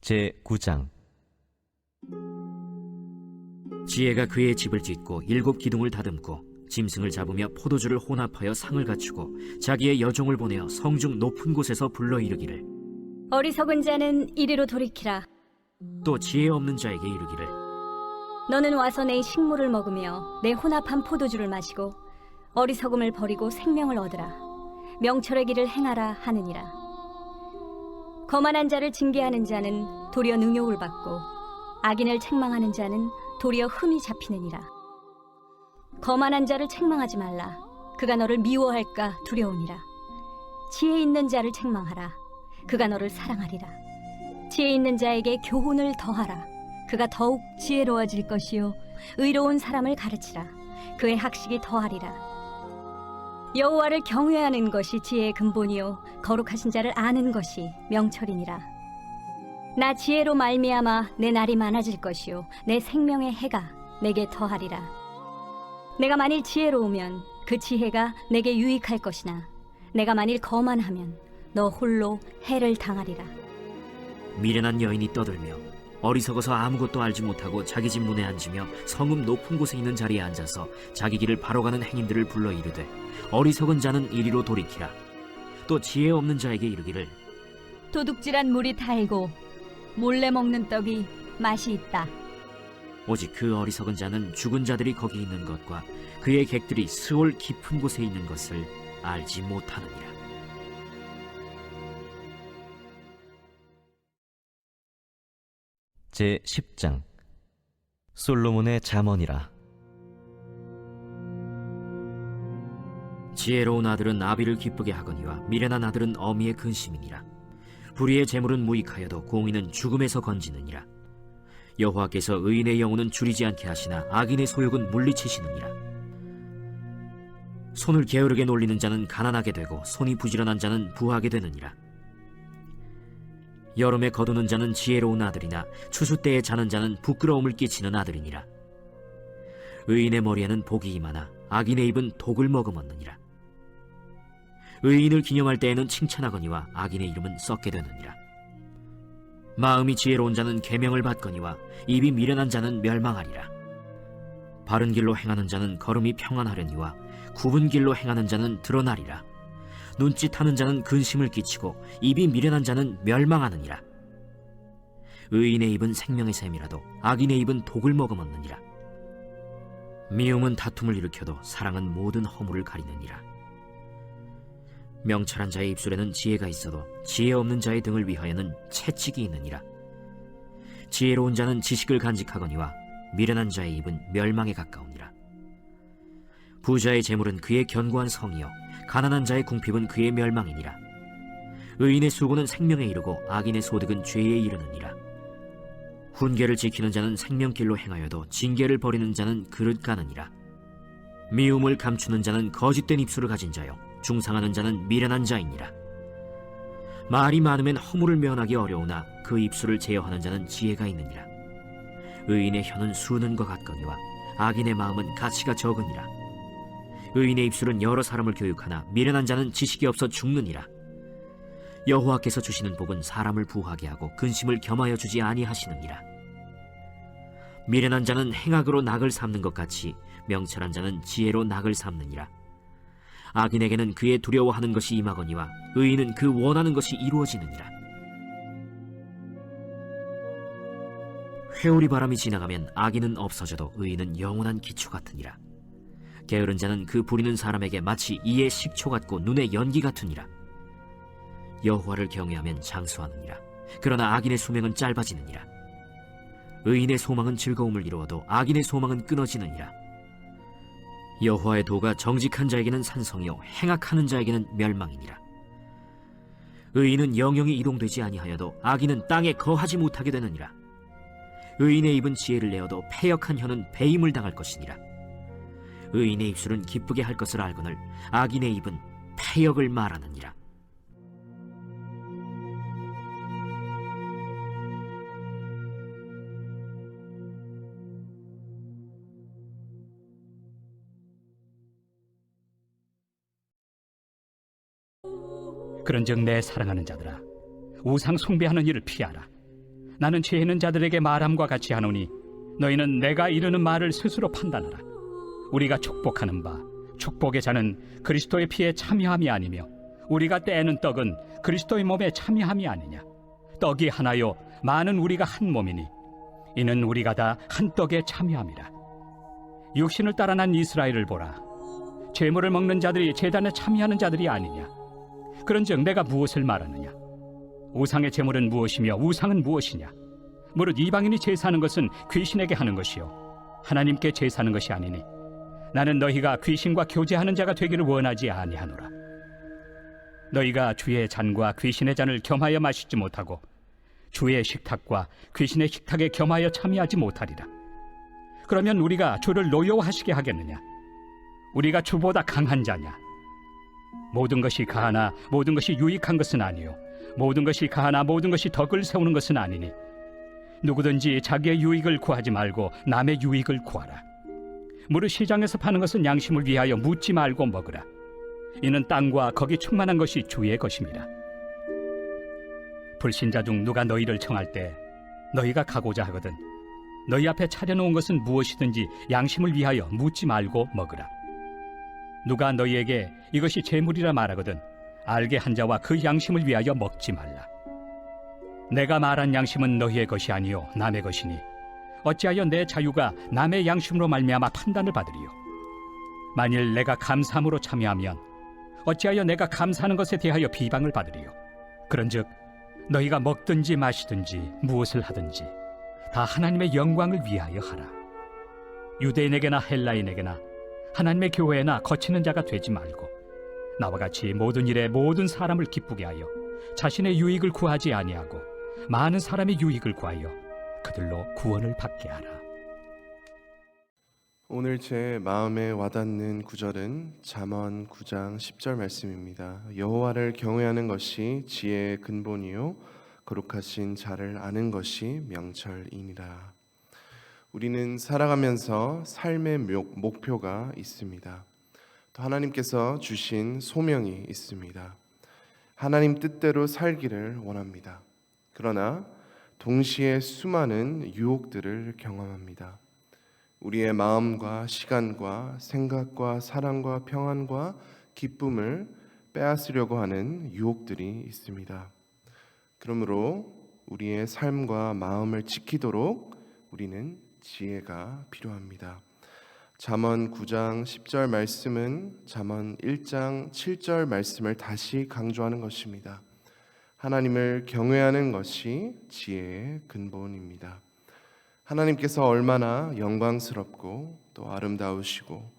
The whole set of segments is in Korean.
제9장. 지혜가 그의 집을 짓고 7 기둥을 다듬고 짐승을 잡으며 포도주를 혼합하여 상을 갖추고 자기의 여종을 보내어 성중 높은 곳에서 불러 이르기를, 어리석은 자는 이리로 돌이키라. 또 지혜 없는 자에게 이르기를, 너는 와서 내 식물을 먹으며 내 혼합한 포도주를 마시고 어리석음을 버리고 생명을 얻으라. 명철의 길을 행하라 하느니라. 거만한 자를 징계하는 자는 도리어 능욕을 받고 악인을 책망하는 자는 도리어 흠이 잡히느니라. 거만한 자를 책망하지 말라. 그가 너를 미워할까 두려우니라. 지혜 있는 자를 책망하라. 그가 너를 사랑하리라. 지혜 있는 자에게 교훈을 더하라. 그가 더욱 지혜로워질 것이요 의로운 사람을 가르치라. 그의 학식이 더하리라. 여호와를 경외하는 것이 지혜의 근본이요 거룩하신 자를 아는 것이 명철이니라. 나 지혜로 말미암아 내 날이 많아질 것이요 내 생명의 해가 내게 더하리라. 내가 만일 지혜로우면 그 지혜가 내게 유익할 것이나 내가 만일 거만하면 너 홀로 해를 당하리라. 미련한 여인이 떠들며 어리석어서 아무것도 알지 못하고 자기 집 문에 앉으며 성읍 높은 곳에 있는 자리에 앉아서 자기 길을 바로 가는 행인들을 불러 이르되, 어리석은 자는 이리로 돌이키라. 또 지혜 없는 자에게 이르기를, 도둑질한 물이 달고 몰래 먹는 떡이 맛이 있다. 오직 그 어리석은 자는 죽은 자들이 거기 있는 것과 그의 객들이 스올 깊은 곳에 있는 것을 알지 못하느니라. 제10장. 솔로몬의 잠언이라. 지혜로운 아들은 아비를 기쁘게 하거니와 미련한 아들은 어미의 근심이니라. 불의의 재물은 무익하여도 공의는 죽음에서 건지느니라. 여호와께서 의인의 영혼은 줄이지 않게 하시나 악인의 소욕은 물리치시느니라. 손을 게으르게 놀리는 자는 가난하게 되고 손이 부지런한 자는 부하게 되느니라. 여름에 거두는 자는 지혜로운 아들이나 추수 때에 자는 자는 부끄러움을 끼치는 아들이니라. 의인의 머리에는 복이 임하나 악인의 입은 독을 머금었느니라. 의인을 기념할 때에는 칭찬하거니와 악인의 이름은 썩게 되느니라. 마음이 지혜로운 자는 계명을 받거니와 입이 미련한 자는 멸망하리라. 바른 길로 행하는 자는 걸음이 평안하려니와 굽은 길로 행하는 자는 드러나리라. 눈짓하는 자는 근심을 끼치고 입이 미련한 자는 멸망하느니라. 의인의 입은 생명의 샘이라도 악인의 입은 독을 머금었느니라. 미움은 다툼을 일으켜도 사랑은 모든 허물을 가리느니라. 명철한 자의 입술에는 지혜가 있어도 지혜 없는 자의 등을 위하여는 채찍이 있느니라. 지혜로운 자는 지식을 간직하거니와 미련한 자의 입은 멸망에 가까우니라. 부자의 재물은 그의 견고한 성이요 가난한 자의 궁핍은 그의 멸망이니라. 의인의 수고는 생명에 이르고 악인의 소득은 죄에 이르느니라. 훈계를 지키는 자는 생명길로 행하여도 징계를 버리는 자는 그릇 가느니라. 미움을 감추는 자는 거짓된 입술을 가진 자요 중상하는 자는 미련한 자이니라. 말이 많으면 허물을 면하기 어려우나 그 입술을 제어하는 자는 지혜가 있느니라. 의인의 혀는 수는 것 같거니와 악인의 마음은 가치가 적으니라. 의인의 입술은 여러 사람을 교육하나 미련한 자는 지식이 없어 죽느니라. 여호와께서 주시는 복은 사람을 부하게 하고 근심을 겸하여 주지 아니하시느니라. 미련한 자는 행악으로 낙을 삼는 것 같이 명철한 자는 지혜로 낙을 삼느니라. 악인에게는 그의 두려워하는 것이 임하거니와 의인은 그 원하는 것이 이루어지느니라. 회오리 바람이 지나가면 악인은 없어져도 의인은 영원한 기초 같으니라. 게으른 자는 그 부리는 사람에게 마치 이의 식초 같고 눈의 연기 같으니라. 여호와를 경외하면 장수하느니라. 그러나 악인의 수명은 짧아지느니라. 의인의 소망은 즐거움을 이루어도 악인의 소망은 끊어지느니라. 여호와의 도가 정직한 자에게는 산성이요 행악하는 자에게는 멸망이니라. 의인은 영영이 이동되지 아니하여도 악인은 땅에 거하지 못하게 되느니라. 의인의 입은 지혜를 내어도 패역한 혀는 배임을 당할 것이니라. 의인의 입술은 기쁘게 할 것을 알거늘 악인의 입은 패역을 말하느니라. 그런즉 내 사랑하는 자들아, 우상 숭배하는 일을 피하라. 나는 죄 있는 자들에게 말함과 같이 하노니 너희는 내가 이르는 말을 스스로 판단하라. 우리가 축복하는 바 축복의 자는 그리스도의 피에 참여함이 아니며 우리가 떼는 떡은 그리스도의 몸에 참여함이 아니냐. 떡이 하나요 많은 우리가 한 몸이니 이는 우리가 다 한 떡에 참여함이라. 육신을 따라 난 이스라엘을 보라. 제물을 먹는 자들이 제단에 참여하는 자들이 아니냐. 그런즉 내가 무엇을 말하느냐. 우상의 제물은 무엇이며 우상은 무엇이냐. 무릇 이방인이 제사하는 것은 귀신에게 하는 것이요 하나님께 제사하는 것이 아니니 나는 너희가 귀신과 교제하는 자가 되기를 원하지 아니하노라. 너희가 주의 잔과 귀신의 잔을 겸하여 마시지 못하고 주의 식탁과 귀신의 식탁에 겸하여 참여하지 못하리라. 그러면 우리가 주를 노여워하시게 하겠느냐. 우리가 주보다 강한 자냐. 모든 것이 가하나 모든 것이 유익한 것은 아니요 모든 것이 가하나 모든 것이 덕을 세우는 것은 아니니 누구든지 자기의 유익을 구하지 말고 남의 유익을 구하라. 무릇 시장에서 파는 것은 양심을 위하여 묻지 말고 먹으라. 이는 땅과 거기 충만한 것이 주의 것입니다. 불신자 중 누가 너희를 청할 때 너희가 가고자 하거든 너희 앞에 차려놓은 것은 무엇이든지 양심을 위하여 묻지 말고 먹으라. 누가 너희에게 이것이 제물이라 말하거든 알게 한 자와 그 양심을 위하여 먹지 말라. 내가 말한 양심은 너희의 것이 아니요 남의 것이니 어찌하여 내 자유가 남의 양심으로 말미암아 판단을 받으리요. 만일 내가 감사함으로 참여하면 어찌하여 내가 감사하는 것에 대하여 비방을 받으리요. 그런즉 너희가 먹든지 마시든지 무엇을 하든지 다 하나님의 영광을 위하여 하라. 유대인에게나 헬라인에게나 하나님의 교회나 거치는 자가 되지 말고 나와 같이 모든 일에 모든 사람을 기쁘게 하여 자신의 유익을 구하지 아니하고 많은 사람의 유익을 구하여 그들로 구원을 받게 하라. 오늘 제 마음에 와닿는 구절은 잠언 9장 10절 말씀입니다. 여호와를 경외하는 것이 지혜의 근본이요 거룩하신 자를 아는 것이 명철이니라. 우리는 살아가면서 삶의 목표가 있습니다. 또 하나님께서 주신 소명이 있습니다. 하나님 뜻대로 살기를 원합니다. 그러나 동시에 수많은 유혹들을 경험합니다. 우리의 마음과 시간과 생각과 사랑과 평안과 기쁨을 빼앗으려고 하는 유혹들이 있습니다. 그러므로 우리의 삶과 마음을 지키도록 우리는 지혜가 필요합니다. 잠언 9장 10절 말씀은 잠언 1장 7절 말씀을 다시 강조하는 것입니다. 하나님을 경외하는 것이 지혜의 근본입니다. 하나님께서 얼마나 영광스럽고 또 아름다우시고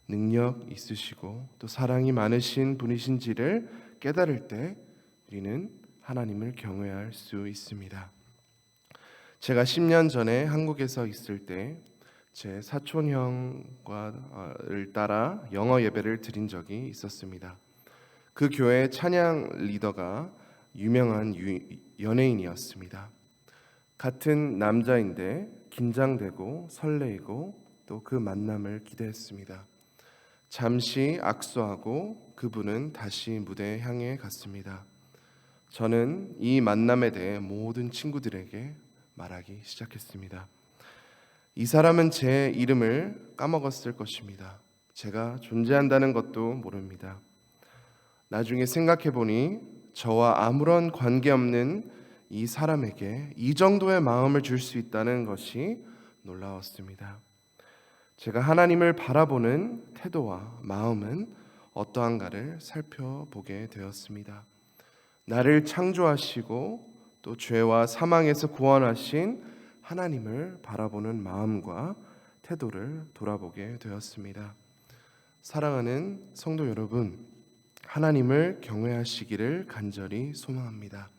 능력 있으시고 또 사랑이 많으신 분이신지를 깨달을 때 우리는 하나님을 경외할 수 있습니다. 제가 10년 전에 한국에서 있을 때 제 사촌 형과를 따라 영어 예배를 드린 적이 있었습니다. 그 교회 찬양 리더가 유명한 연예인이었습니다. 같은 남자인데 긴장되고 설레이고 또 그 만남을 기대했습니다. 잠시 악수하고 그분은 다시 무대에 향해 갔습니다. 저는 이 만남에 대해 모든 친구들에게 말하기 시작했습니다. 이 사람은 제 이름을 까먹었을 것입니다. 제가 존재한다는 것도 모릅니다. 나중에 생각해보니 저와 아무런 관계없는 이 사람에게 이 정도의 마음을 줄 수 있다는 것이 놀라웠습니다. 제가 하나님을 바라보는 태도와 마음은 어떠한가를 살펴보게 되었습니다. 나를 창조하시고 또 죄와 사망에서 구원하신 하나님을 바라보는 마음과 태도를 돌아보게 되었습니다. 사랑하는 성도 여러분, 하나님을 경외하시기를 간절히 소망합니다.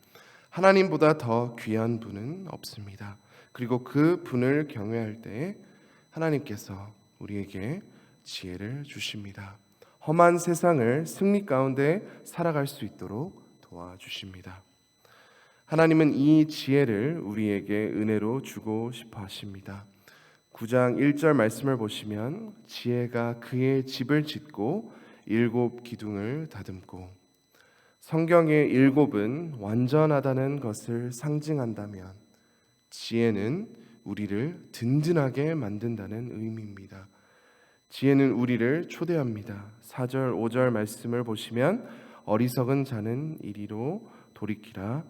하나님보다 더 귀한 분은 없습니다. 그리고 그 분을 경외할 때에 하나님께서 우리에게 지혜를 주십니다. 험한 세상을 승리 가운데 살아갈 수 있도록 도와주십니다. 하나님은 이 지혜를 우리에게 은혜로 주고 싶어 하십니다. 9장 1절 말씀을 보시면 지혜가 그의 집을 짓고 7 기둥을 다듬고, 성경의 7은 완전하다는 것을 상징한다면 지혜는 우리를 든든하게 만든다는 의미입니다. 지혜는 우리를 초대합니다. 4절, 5절 말씀을 보시면 어리석은 자는 이리로 돌이키라.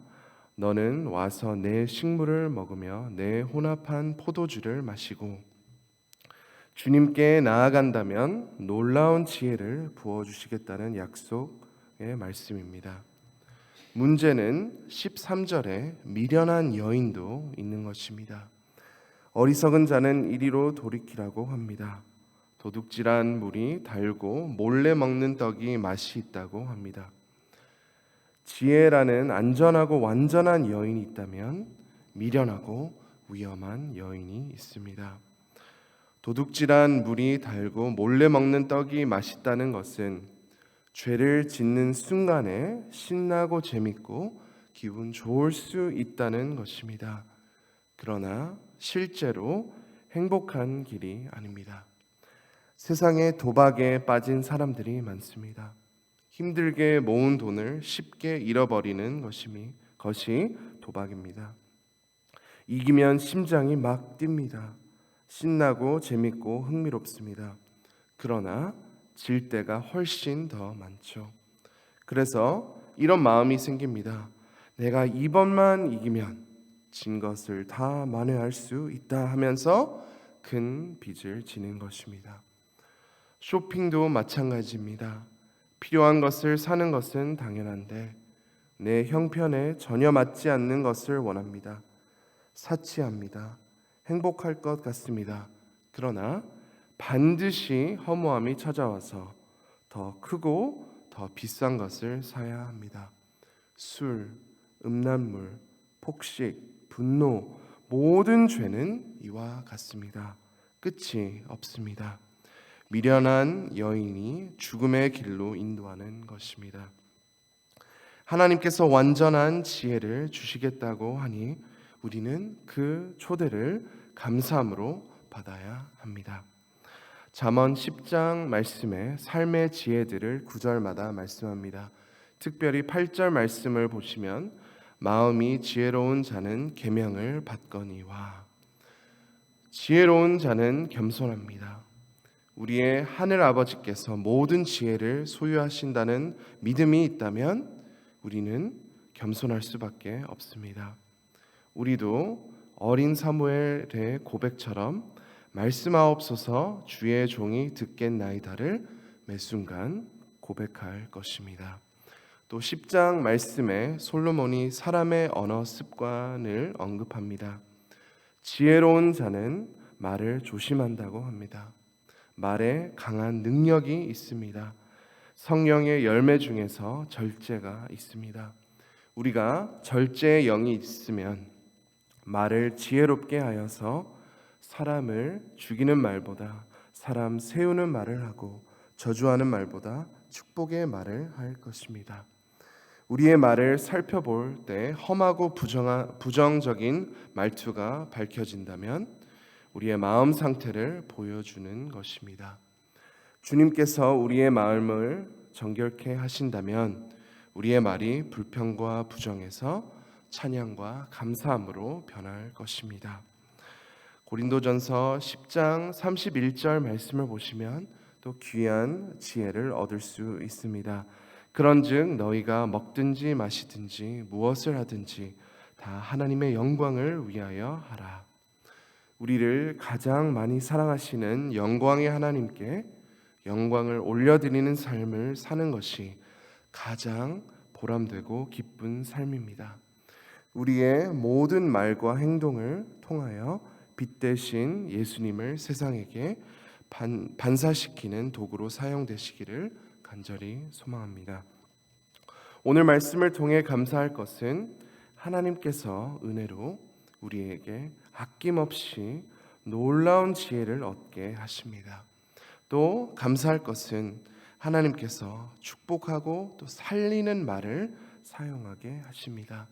너는 와서 내 식물을 먹으며 내 혼합한 포도주를 마시고 주님께 나아간다면 놀라운 지혜를 부어주시겠다는 약속의 말씀입니다. 문제는 13절에 미련한 여인도 있는 것입니다. 어리석은 자는 이리로 돌이키라고 합니다. 도둑질한 물이 달고 몰래 먹는 떡이 맛이 있다고 합니다. 지혜라는 안전하고 완전한 여인이 있다면 미련하고 위험한 여인이 있습니다. 도둑질한 물이 달고 몰래 먹는 떡이 맛있다는 것은 죄를 짓는 순간에 신나고 재밌고 기분 좋을 수 있다는 것입니다. 그러나 실제로 행복한 길이 아닙니다. 세상에 도박에 빠진 사람들이 많습니다. 힘들게 모은 돈을 쉽게 잃어버리는 것이 도박입니다. 이기면 심장이 막 뜁니다. 신나고 재밌고 흥미롭습니다. 그러나 질 때가 훨씬 더 많죠. 그래서 이런 마음이 생깁니다. 내가 이번만 이기면 진 것을 다 만회할 수 있다 하면서 큰 빚을 지는 것입니다. 쇼핑도 마찬가지입니다. 필요한 것을 사는 것은 당연한데 내 형편에 전혀 맞지 않는 것을 원합니다. 사치합니다. 행복할 것 같습니다. 그러나 반드시 허무함이 찾아와서 더 크고 더 비싼 것을 사야 합니다. 술, 음란물, 폭식, 분노, 모든 죄는 이와 같습니다. 끝이 없습니다. 미련한 여인이 죽음의 길로 인도하는 것입니다. 하나님께서 완전한 지혜를 주시겠다고 하니 우리는 그 초대를 감사함으로 받아야 합니다. 잠언 10장 말씀에 삶의 지혜들을 9절마다 말씀합니다. 특별히 8절 말씀을 보시면 마음이 지혜로운 자는 계명을 받거니와, 지혜로운 자는 겸손합니다. 우리의 하늘 아버지께서 모든 지혜를 소유하신다는 믿음이 있다면 우리는 겸손할 수밖에 없습니다. 우리도 어린 사무엘의 고백처럼 말씀하옵소서 주의 종이 듣겠나이다를 매순간 고백할 것입니다. 또 10장 말씀에 솔로몬이 사람의 언어 습관을 언급합니다. 지혜로운 자는 말을 조심한다고 합니다. 말에 강한 능력이 있습니다. 성령의 열매 중에서 절제가 있습니다. 우리가 절제의 영이 있으면 말을 지혜롭게 하여서 사람을 죽이는 말보다 사람 세우는 말을 하고 저주하는 말보다 축복의 말을 할 것입니다. 우리의 말을 살펴볼 때 험하고 부정적인 말투가 밝혀진다면 우리의 마음 상태를 보여주는 것입니다. 주님께서 우리의 마음을 정결케 하신다면 우리의 말이 불평과 부정에서 찬양과 감사함으로 변할 것입니다. 고린도전서 10장 31절 말씀을 보시면 또 귀한 지혜를 얻을 수 있습니다. 그런즉 너희가 먹든지 마시든지 무엇을 하든지 다 하나님의 영광을 위하여 하라. 우리를 가장 많이 사랑하시는 영광의 하나님께 영광을 올려드리는 삶을 사는 것이 가장 보람되고 기쁜 삶입니다. 우리의 모든 말과 행동을 통하여 빛 대신 예수님을 세상에게 반사시키는 도구로 사용되시기를 간절히 소망합니다. 오늘 말씀을 통해 감사할 것은 하나님께서 은혜로 우리에게 아낌없이 놀라운 지혜를 얻게 하십니다. 또 감사할 것은 하나님께서 축복하고 또 살리는 말을 사용하게 하십니다.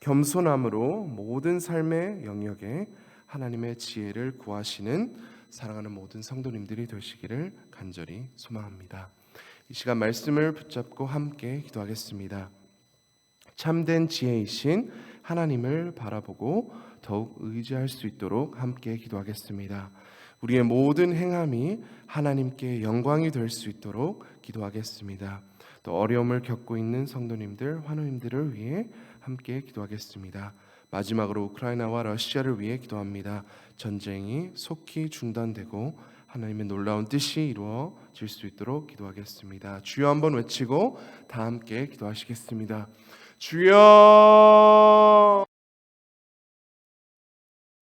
겸손함으로 모든 삶의 영역에 하나님의 지혜를 구하시는 사랑하는 모든 성도님들이 되시기를 간절히 소망합니다. 이 시간 말씀을 붙잡고 함께 기도하겠습니다. 참된 지혜이신 하나님을 바라보고 더욱 의지할 수 있도록 함께 기도하겠습니다. 우리의 모든 행함이 하나님께 영광이 될 수 있도록 기도하겠습니다. 또 어려움을 겪고 있는 성도님들, 환우님들을 위해 함께 기도하겠습니다. 마지막으로 우크라이나와 러시아를 위해 기도합니다. 전쟁이 속히 중단되고 하나님의 놀라운 뜻이 이루어질 수 있도록 기도하겠습니다. 주여 한번 외치고 다 함께 기도하시겠습니다. 주여.